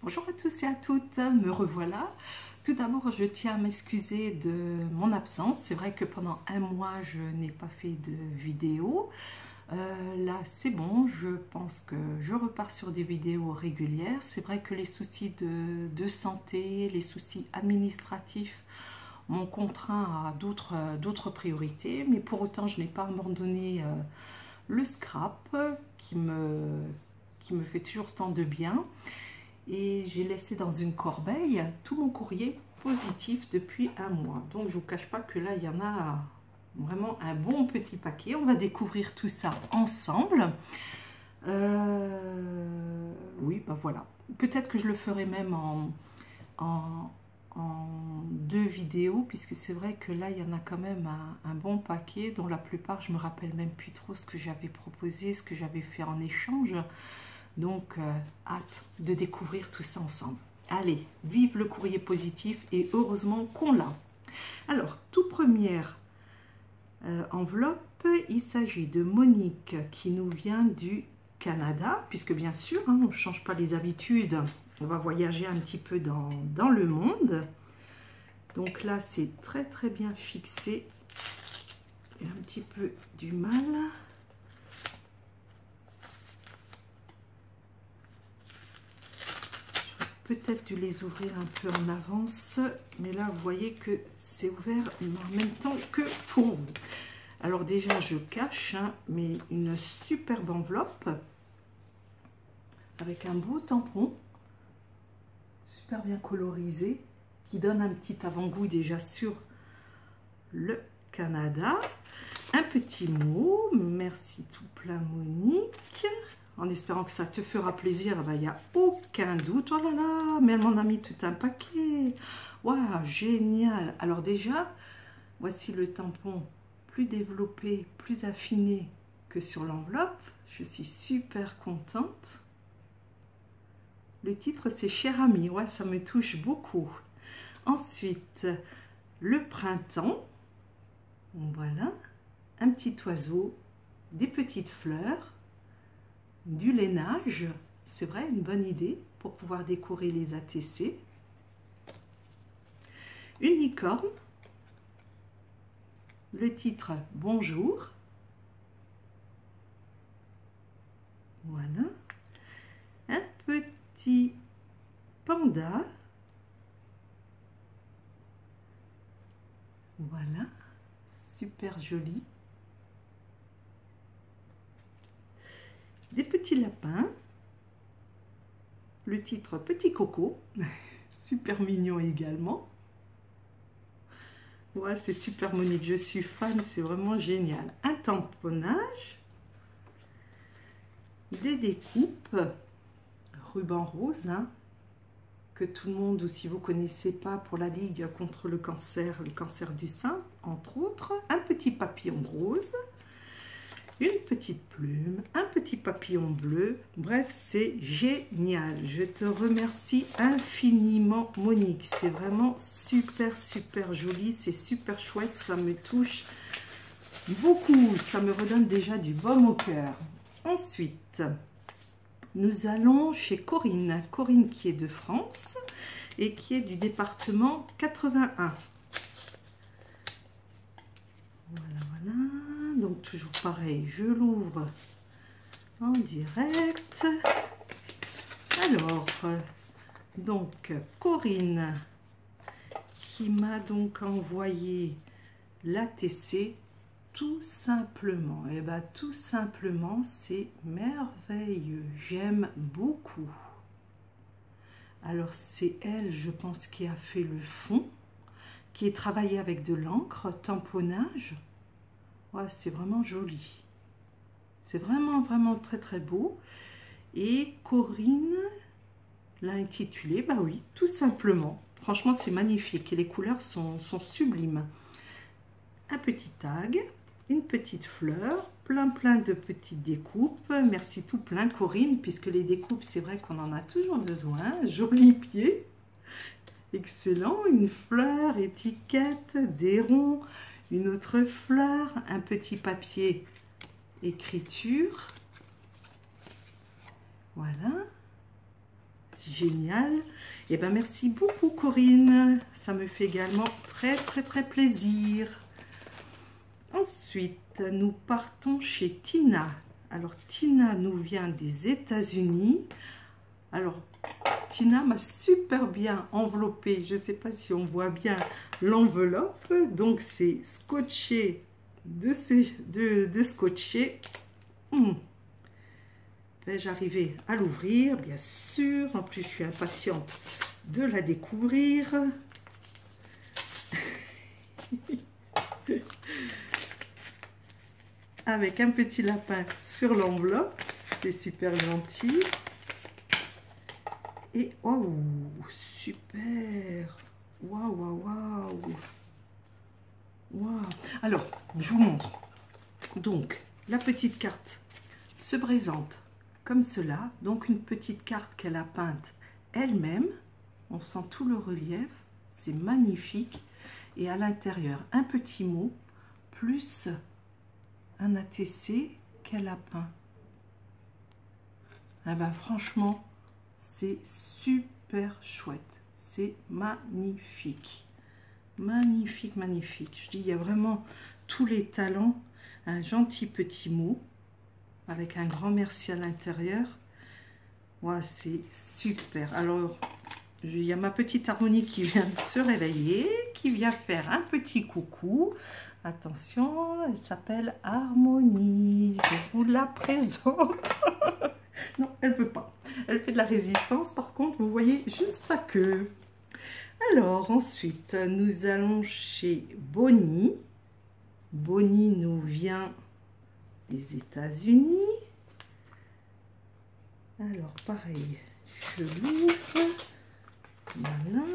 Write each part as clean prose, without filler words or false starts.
Bonjour à tous et à toutes, me revoilà. Tout d'abord, je tiens à m'excuser de mon absence. C'est vrai que pendant un mois, je n'ai pas fait de vidéo. Là, c'est bon, je pense que je repars sur des vidéos régulières. C'est vrai que les soucis de santé, les soucis administratifs m'ont contraint à d'autres priorités. Mais pour autant, je n'ai pas abandonné le scrap qui me fait toujours tant de bien. Et j'ai laissé dans une corbeille tout mon courrier positif depuis un mois. Donc je ne vous cache pas que là il y en a vraiment un bon petit paquet. On va découvrir tout ça ensemble. Oui, ben voilà. Peut-être que je le ferai même en deux vidéos, puisque c'est vrai que là il y en a quand même un bon paquet, dont la plupart je me rappelle même plus trop ce que j'avais proposé, ce que j'avais fait en échange. Donc, hâte de découvrir tout ça ensemble. Allez, vive le courrier positif et heureusement qu'on l'a. Alors, toute première enveloppe, il s'agit de Monique qui nous vient du Canada, puisque bien sûr, hein, on ne change pas les habitudes, on va voyager un petit peu dans le monde. Donc là, c'est très très bien fixé. J'ai un petit peu du mal. Peut-être dû les ouvrir un peu en avance, mais là vous voyez que c'est ouvert en même temps que pour vous. Alors déjà je cache, hein, mais une superbe enveloppe avec un beau tampon, super bien colorisé, qui donne un petit avant-goût déjà sur le Canada. Un petit mot, merci tout plein Monique. En espérant que ça te fera plaisir, il n'y a aucun doute. Oh là là, mais elle m'en a mis tout un paquet. Waouh, génial. Alors déjà, voici le tampon plus développé, plus affiné que sur l'enveloppe. Je suis super contente. Le titre, c'est Cher ami. Ouais, ça me touche beaucoup. Ensuite, le printemps. Voilà, un petit oiseau, des petites fleurs. Du lainage, c'est vrai, une bonne idée pour pouvoir décorer les ATC. Une licorne, le titre Bonjour. Voilà. Un petit panda. Voilà, super joli. Des petits lapins, le titre Petit Coco, super mignon également. Ouais, c'est super Monique, je suis fan, c'est vraiment génial. Un tamponnage, des découpes, ruban rose, hein, que tout le monde, ou si vous ne connaissez pas, pour la Ligue contre le cancer du sein, entre autres. Un petit papillon rose. Une petite plume, un petit papillon bleu, bref, c'est génial. Je te remercie infiniment Monique, c'est vraiment super joli, c'est super chouette, ça me touche beaucoup, ça me redonne déjà du baume au cœur. Ensuite, nous allons chez Corinne, Corinne qui est de France et qui est du département 81. Voilà. Donc toujours pareil, je l'ouvre en direct. Alors, donc Corinne qui m'a donc envoyé l'ATC tout simplement. Et bien tout simplement, c'est merveilleux. J'aime beaucoup. Alors c'est elle, je pense, qui a fait le fond, qui est travaillé avec de l'encre, tamponnage. Ouais, c'est vraiment joli. C'est vraiment très beau. Et Corinne l'a intitulé, bah oui, tout simplement. Franchement, c'est magnifique et les couleurs sont sublimes. Un petit tag, une petite fleur, plein de petites découpes. Merci tout plein Corinne, puisque les découpes, c'est vrai qu'on en a toujours besoin. Joli pied. Excellent. Une fleur, étiquette, des ronds. Une autre fleur, un petit papier écriture. Voilà, génial. Et ben merci beaucoup Corinne, ça me fait également très plaisir. Ensuite, nous partons chez Tina. Alors Tina nous vient des États-Unis. Alors Tina m'a super bien enveloppé. Je ne sais pas si on voit bien l'enveloppe. Donc c'est scotché de scotcher. Vais-je arriver à l'ouvrir? Bien sûr. En plus, je suis impatiente de la découvrir. Avec un petit lapin sur l'enveloppe. C'est super gentil. Et oh, super! Waouh, waouh, waouh! Waouh! Alors, je vous montre. Donc, la petite carte se présente comme cela. Donc, une petite carte qu'elle a peinte elle-même. On sent tout le relief. C'est magnifique. Et à l'intérieur, un petit mot plus un ATC qu'elle a peint. Eh ben, franchement, c'est super chouette. C'est magnifique. Magnifique, magnifique. Je dis, il y a vraiment tous les talents. Un gentil petit mot avec un grand merci à l'intérieur. Ouais, c'est super. Alors, il y a ma petite harmonie qui vient de se réveiller, qui vient faire un petit coucou. Attention, elle s'appelle Harmonie. Je vous la présente. Non, elle ne veut pas. Elle fait de la résistance. Par contre, vous voyez juste sa queue. Alors, ensuite, nous allons chez Bonnie. Bonnie nous vient des États-Unis. Alors, pareil, je l'ouvre. Voilà.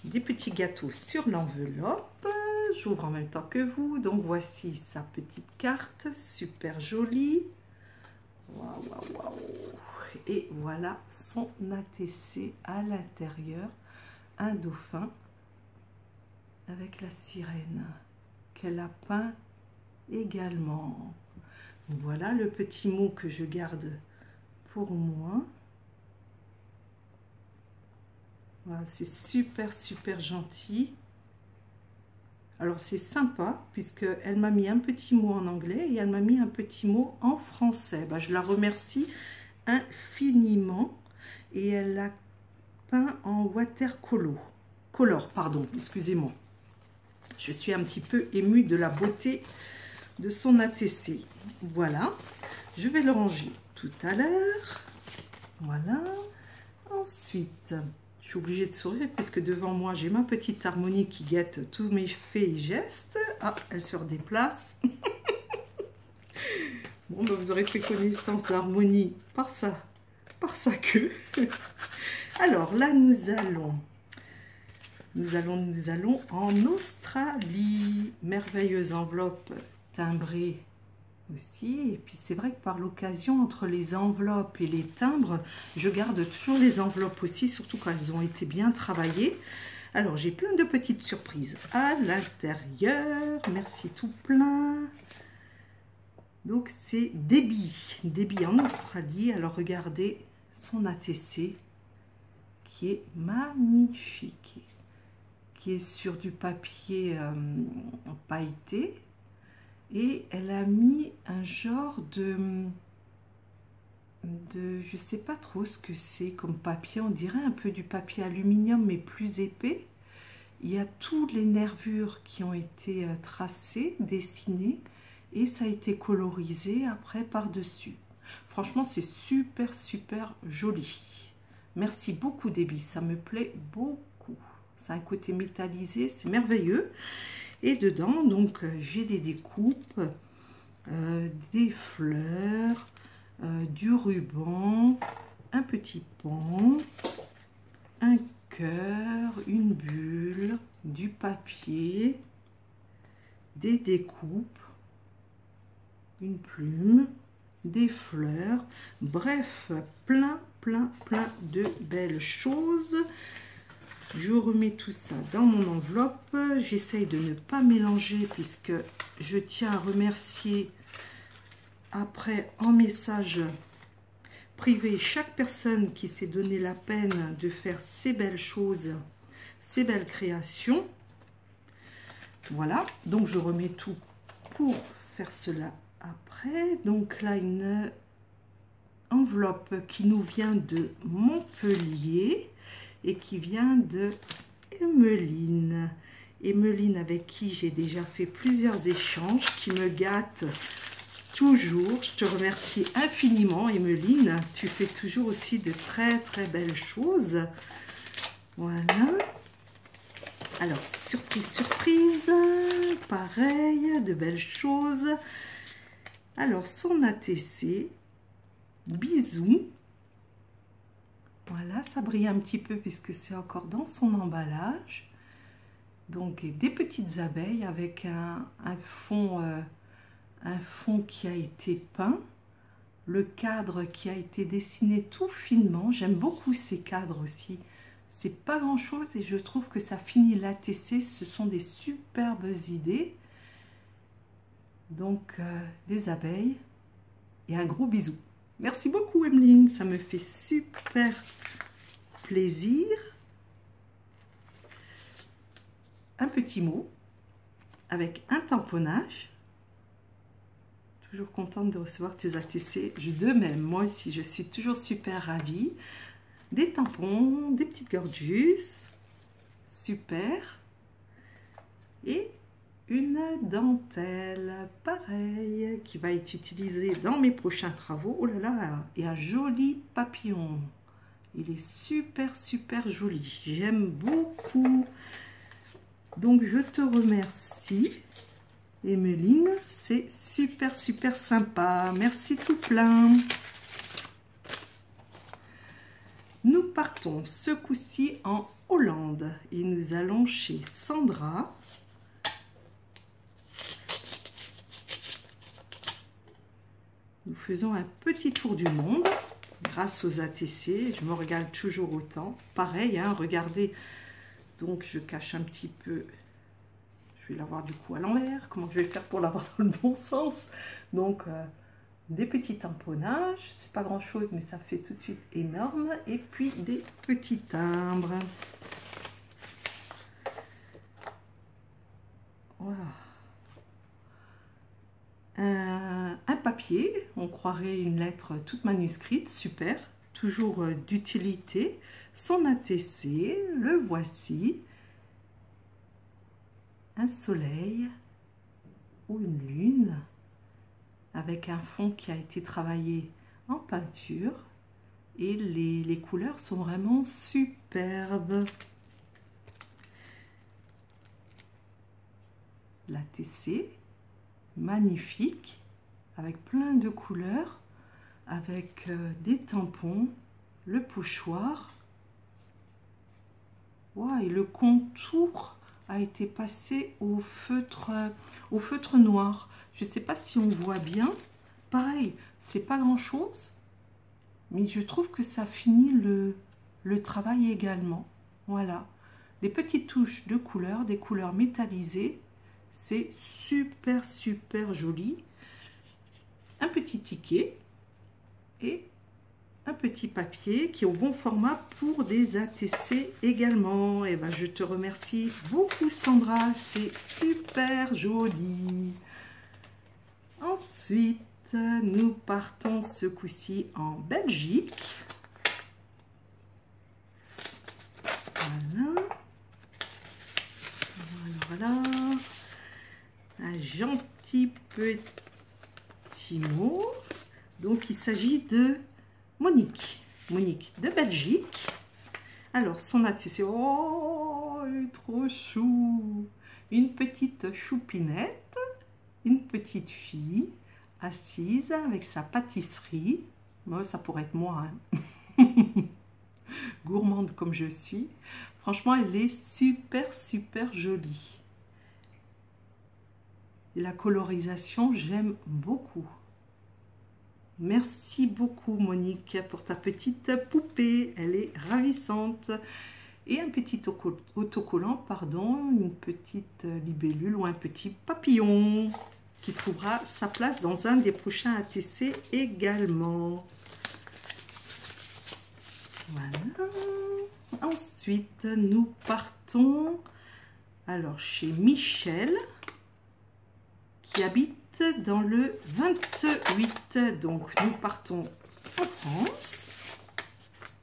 Des petits gâteaux sur l'enveloppe. J'ouvre en même temps que vous. Donc, voici sa petite carte. Super jolie. Waouh, waouh, waouh. Et voilà son ATC à l'intérieur. Un dauphin avec la sirène qu'elle a peint également. Voilà le petit mot que je garde pour moi. Voilà, c'est super, super gentil. Alors c'est sympa puisqu'elle m'a mis un petit mot en anglais et elle m'a mis un petit mot en français. Ben, je la remercie infiniment. Et elle l'a peint en watercolor. Pardon, excusez-moi. Je suis un petit peu émue de la beauté de son ATC. Voilà. Je vais le ranger tout à l'heure. Voilà. Ensuite, je suis obligée de sourire puisque devant moi, j'ai ma petite harmonie qui guette tous mes faits et gestes. Ah, elle se redéplace. Bon, ben, vous aurez fait connaissance d'harmonie par sa queue. Alors là, nous allons en Australie. Merveilleuse enveloppe timbrée aussi. Et puis c'est vrai que par l'occasion, entre les enveloppes et les timbres, je garde toujours les enveloppes aussi, surtout quand elles ont été bien travaillées. Alors j'ai plein de petites surprises à l'intérieur. Merci tout plein. Donc c'est Debbie en Australie. Alors regardez son ATC qui est magnifique, qui est sur du papier pailleté. Et elle a mis un genre de je sais pas trop ce que c'est comme papier, on dirait un peu du papier aluminium mais plus épais. Il y a toutes les nervures qui ont été tracées, dessinées, et ça a été colorisé après par-dessus. Franchement, c'est super, super joli. Merci beaucoup, Debbie, ça me plaît beaucoup. Ça a un côté métallisé, c'est merveilleux. Et dedans, donc, j'ai des découpes, des fleurs, du ruban, un petit pont, un cœur, une bulle, du papier, des découpes, une plume, des fleurs, bref, plein de belles choses. Je remets tout ça dans mon enveloppe. J'essaye de ne pas mélanger puisque je tiens à remercier après en message priver chaque personne qui s'est donné la peine de faire ces belles choses, ces belles créations. Voilà, donc je remets tout pour faire cela après. Donc là, une enveloppe qui nous vient de Montpellier et qui vient de Emeline. Emeline avec qui j'ai déjà fait plusieurs échanges, qui me gâte toujours. Je te remercie infiniment, Emeline. Tu fais toujours aussi de très très belles choses. Voilà. Alors, surprise, surprise. Pareil, de belles choses. Alors, son ATC. Bisous. Voilà, ça brille un petit peu puisque c'est encore dans son emballage. Donc, des petites abeilles avec un fond qui a été peint. Le cadre qui a été dessiné tout finement. J'aime beaucoup ces cadres aussi. C'est pas grand chose et je trouve que ça finit l'ATC. Ce sont des superbes idées. Donc, des abeilles et un gros bisou. Merci beaucoup, Emeline. Ça me fait super plaisir. Un petit mot avec un tamponnage. Toujours contente de recevoir tes ATC. De même, moi aussi, je suis toujours super ravie. Des tampons, des petites gorgeous. Super. Et une dentelle, pareil, qui va être utilisée dans mes prochains travaux. Oh là là, et un joli papillon. Il est super, super joli. J'aime beaucoup. Donc, je te remercie, Emeline. C'est super, super sympa. Merci tout plein. Nous partons ce coup-ci en Hollande. Et nous allons chez Sandra. Nous faisons un petit tour du monde grâce aux ATC. Je me régale toujours autant. Pareil, hein, regardez. Donc, je cache un petit peu. Je vais l'avoir du coup à l'envers. Comment je vais faire pour l'avoir dans le bon sens? Donc, des petits tamponnages. C'est pas grand chose, mais ça fait tout de suite énorme. Et puis, des petits timbres. Voilà. Un papier, on croirait une lettre toute manuscrite, super, toujours d'utilité. Son ATC, le voici. Un soleil ou une lune avec un fond qui a été travaillé en peinture et les couleurs sont vraiment superbes. L'ATC, magnifique, avec plein de couleurs, avec des tampons, le pochoir. Wow, et le contour a été passé au feutre noir. Je ne sais pas si on voit bien. Pareil, c'est pas grand chose, mais je trouve que ça finit le travail également. Voilà, les petites touches de couleurs, des couleurs métallisées. C'est super, super joli. Un petit ticket et un petit papier qui est au bon format pour des ATC également. Et ben, je te remercie beaucoup, Sandra. C'est super joli. Ensuite, nous partons ce coup-ci en Belgique. Voilà. Voilà. Un gentil petit mot. Donc, il s'agit de Monique. Monique de Belgique. Alors, son ATC. Oh, elle est trop chou. Une petite choupinette. Une petite fille assise avec sa pâtisserie. Moi, ça pourrait être moi. Hein. Gourmande comme je suis. Franchement, elle est super, super jolie. Et la colorisation, j'aime beaucoup. Merci beaucoup, Monique, pour ta petite poupée. Elle est ravissante. Et un petit autocollant, pardon, une petite libellule ou un petit papillon qui trouvera sa place dans un des prochains ATC également. Voilà. Ensuite, nous partons alors chez Michel, qui habite dans le 28. Donc, nous partons en France,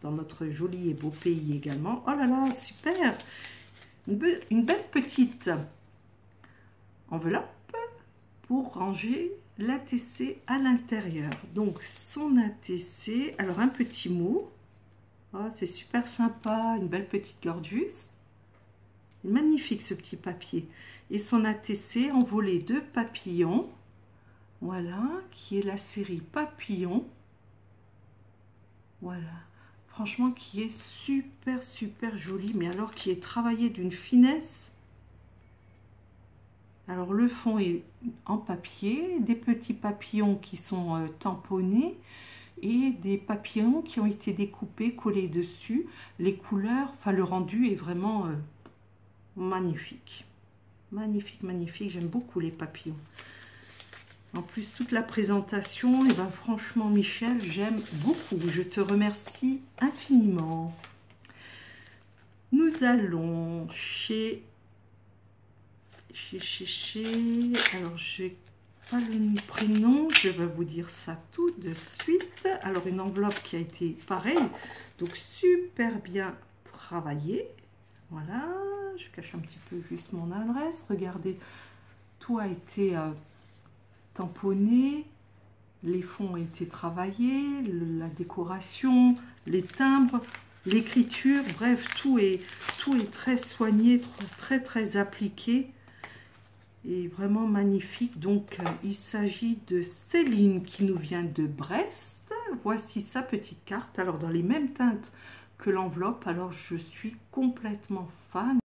dans notre joli et beau pays également. Oh là là, super! Une belle petite enveloppe pour ranger l'ATC à l'intérieur. Donc, son ATC, alors un petit mot. Oh, c'est super sympa, une belle petite gorgeous. Magnifique ce petit papier. Et son ATC envolé de papillons. Voilà, qui est la série Papillon. Voilà. Franchement, qui est super, super joli. Mais alors, qui est travaillé d'une finesse. Alors, le fond est en papier. Des petits papillons qui sont tamponnés. Et des papillons qui ont été découpés, collés dessus. Les couleurs, enfin, le rendu est vraiment... magnifique, magnifique, magnifique. J'aime beaucoup les papillons. En plus, toute la présentation, et ben franchement, Michel, j'aime beaucoup. Je te remercie infiniment. Nous allons chez... Alors, j'ai pas le prénom. Je vais vous dire ça tout de suite. Alors, une enveloppe qui a été pareille. Donc, super bien travaillée. Voilà, je cache un petit peu juste mon adresse. Regardez, tout a été tamponné, les fonds ont été travaillés, la décoration, les timbres, l'écriture, bref, tout est très soigné, très appliqué et vraiment magnifique. Donc, il s'agit de Céline qui nous vient de Brest. Voici sa petite carte, alors dans les mêmes teintes que l'enveloppe. Alors, je suis complètement fan.